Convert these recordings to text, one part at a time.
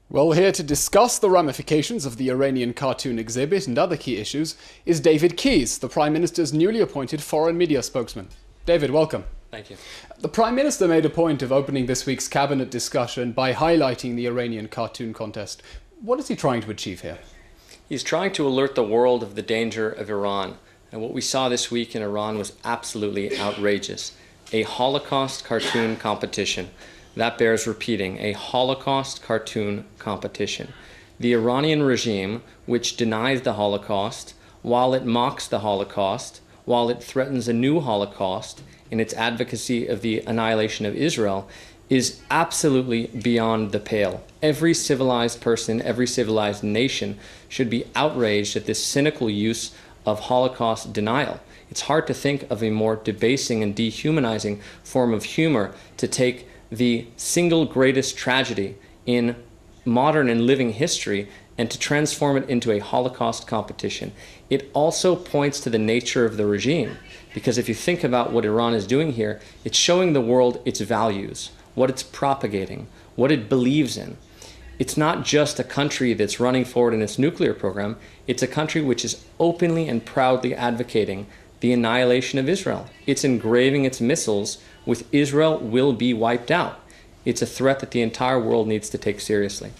Well, here to discuss the ramifications of the Iranian cartoon exhibit and other key issues is David Keyes, the Prime Minister's newly appointed foreign media spokesman. David, welcome. Thank you. The Prime Minister made a point of opening this week's cabinet discussion by highlighting the Iranian cartoon contest. What is he trying to achieve here? He's trying to alert the world of the danger of Iran. And what we saw this week in Iran was absolutely outrageous. A Holocaust cartoon competition. That bears repeating, a Holocaust cartoon competition. The Iranian regime, which denies the Holocaust, while it mocks the Holocaust, while it threatens a new Holocaust in its advocacy of the annihilation of Israel, is absolutely beyond the pale. Every civilized person, every civilized nation should be outraged at this cynical use of Holocaust denial. It's hard to think of a more debasing and dehumanizing form of humor to take the single greatest tragedy in modern and living history and to transform it into a Holocaust competition. It also points to the nature of the regime, because if you think about what Iran is doing here, it's showing the world its values, what it's propagating, what it believes in. It's not just a country that's running forward in its nuclear program, it's a country which is openly and proudly advocating the annihilation of Israel. It's engraving its missiles with "Israel will be wiped out." It's a threat that the entire world needs to take seriously.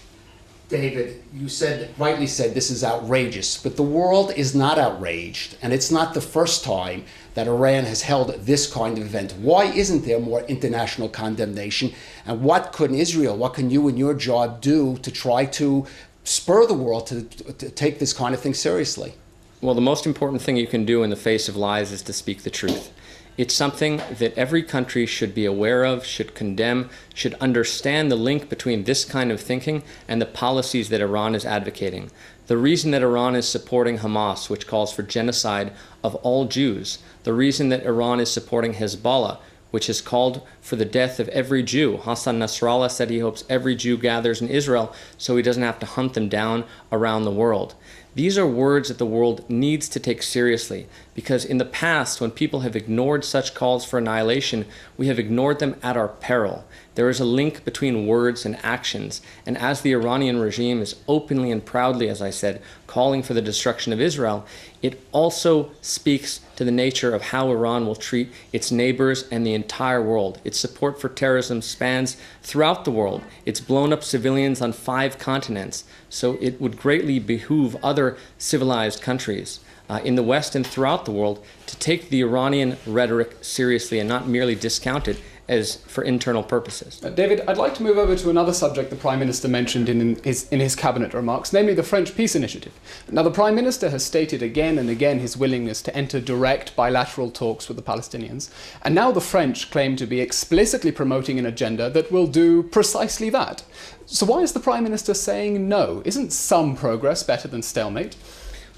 David, you rightly said this is outrageous, but the world is not outraged, and it's not the first time that Iran has held this kind of event. Why isn't there more international condemnation? And what can Israel, what can you and your job do to try to spur the world to take this kind of thing seriously? Well, the most important thing you can do in the face of lies is to speak the truth. It's something that every country should be aware of, should condemn, should understand the link between this kind of thinking and the policies that Iran is advocating. The reason that Iran is supporting Hamas, which calls for genocide of all Jews, the reason that Iran is supporting Hezbollah, which has called for the death of every Jew. Hassan Nasrallah said he hopes every Jew gathers in Israel so he doesn't have to hunt them down around the world. These are words that the world needs to take seriously, because in the past, when people have ignored such calls for annihilation, we have ignored them at our peril. There is a link between words and actions, and as the Iranian regime is openly and proudly, as I said, calling for the destruction of Israel, it also speaks to the nature of how Iran will treat its neighbors and the entire world. Its support for terrorism spans throughout the world. It's blown up civilians on 5 continents, so it would greatly behoove other civilized countries in the West and throughout the world to take the Iranian rhetoric seriously and not merely discount it as for internal purposes. David, I'd like to move over to another subject the Prime Minister mentioned in his cabinet remarks, namely the French peace initiative. Now, the Prime Minister has stated again and again his willingness to enter direct bilateral talks with the Palestinians, and now the French claim to be explicitly promoting an agenda that will do precisely that. So why is the Prime Minister saying no? Isn't some progress better than stalemate?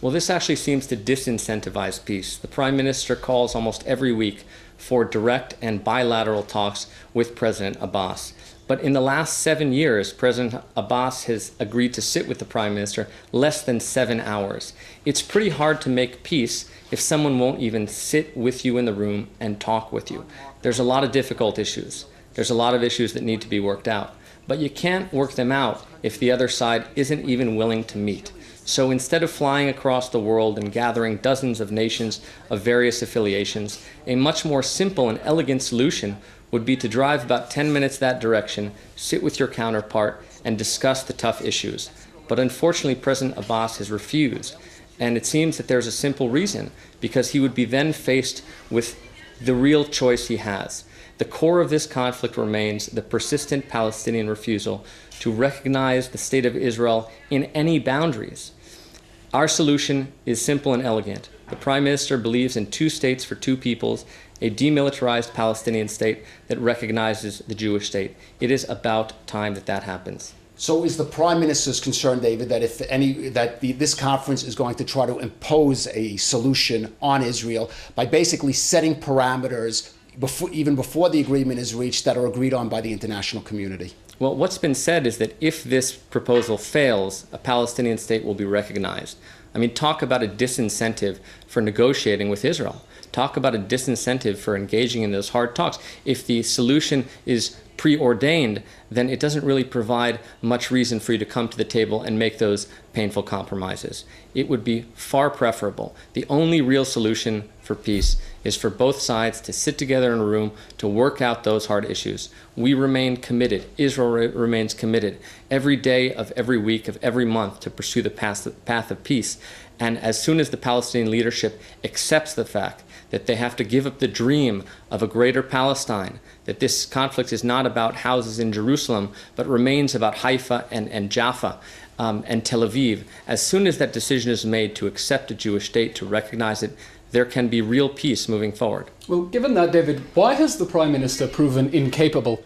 Well, this actually seems to disincentivize peace. The Prime Minister calls almost every week for direct and bilateral talks with President Abbas. But in the last 7 years, President Abbas has agreed to sit with the Prime Minister less than 7 hours. It's pretty hard to make peace if someone won't even sit with you in the room and talk with you. There's a lot of difficult issues. There's a lot of issues that need to be worked out. But you can't work them out if the other side isn't even willing to meet. So instead of flying across the world and gathering dozens of nations of various affiliations, a much more simple and elegant solution would be to drive about 10 minutes that direction, sit with your counterpart, and discuss the tough issues. But unfortunately, President Abbas has refused. And it seems that there's a simple reason, because he would be then faced with the real choice he has. The core of this conflict remains the persistent Palestinian refusal to recognize the state of Israel in any boundaries. Our solution is simple and elegant. The Prime Minister believes in 2 states for 2 peoples, a demilitarized Palestinian state that recognizes the Jewish state. It is about time that that happens. So is the Prime Minister's concerned, David, that this conference is going to try to impose a solution on Israel by basically setting parameters even before the agreement is reached that are agreed on by the international community? Well, what's been said is that if this proposal fails, a Palestinian state will be recognized. I mean, talk about a disincentive for negotiating with Israel. talk about a disincentive for engaging in those hard talks. If the solution is preordained, then it doesn't really provide much reason for you to come to the table and make those painful compromises. It would be far preferable. The only real solution for peace is for both sides to sit together in a room to work out those hard issues. We remain committed. Israel remains committed every day of every week of every month to pursue the path of peace. And as soon as the Palestinian leadership accepts the fact that they have to give up the dream of a greater Palestine, that this conflict is not about houses in Jerusalem, but remains about Haifa and Jaffa and Tel Aviv, as soon as that decision is made to accept a Jewish state, to recognize it, there can be real peace moving forward. Well, given that, David, why has the Prime Minister proven incapable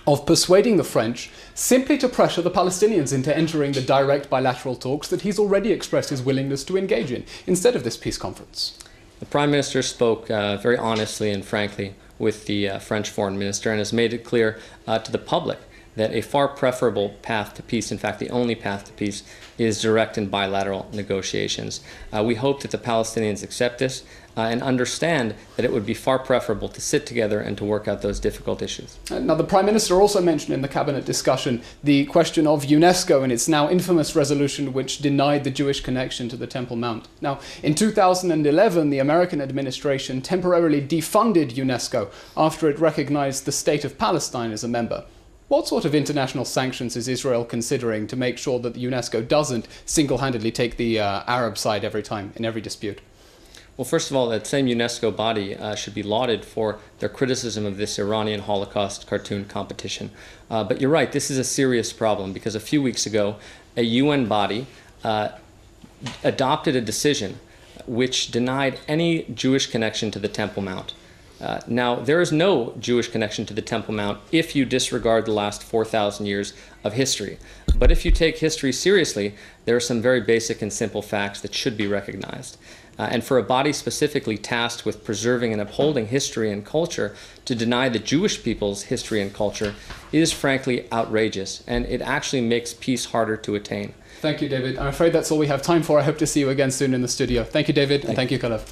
of persuading the French simply to pressure the Palestinians into entering the direct bilateral talks that he's already expressed his willingness to engage in, instead of this peace conference? The Prime Minister spoke very honestly and frankly with the French Foreign Minister and has made it clear to the public that a far preferable path to peace, in fact the only path to peace, is direct and bilateral negotiations. We hope that the Palestinians accept this and understand that it would be far preferable to sit together and to work out those difficult issues. Now, the Prime Minister also mentioned in the cabinet discussion the question of UNESCO and its now infamous resolution which denied the Jewish connection to the Temple Mount. Now, in 2011, the American administration temporarily defunded UNESCO after it recognized the State of Palestine as a member. What sort of international sanctions is Israel considering to make sure that the UNESCO doesn't single-handedly take the Arab side every time, in every dispute? Well, first of all, that same UNESCO body should be lauded for their criticism of this Iranian Holocaust cartoon competition. But you're right, this is a serious problem because a few weeks ago, a UN body adopted a decision which denied any Jewish connection to the Temple Mount. Now, there is no Jewish connection to the Temple Mount if you disregard the last 4,000 years of history. But if you take history seriously, there are some very basic and simple facts that should be recognized. And for a body specifically tasked with preserving and upholding history and culture to deny the Jewish people's history and culture is frankly outrageous, and it actually makes peace harder to attain. Thank you, David. I'm afraid that's all we have time for. I hope to see you again soon in the studio. Thank you, David, and thank you, Kalev.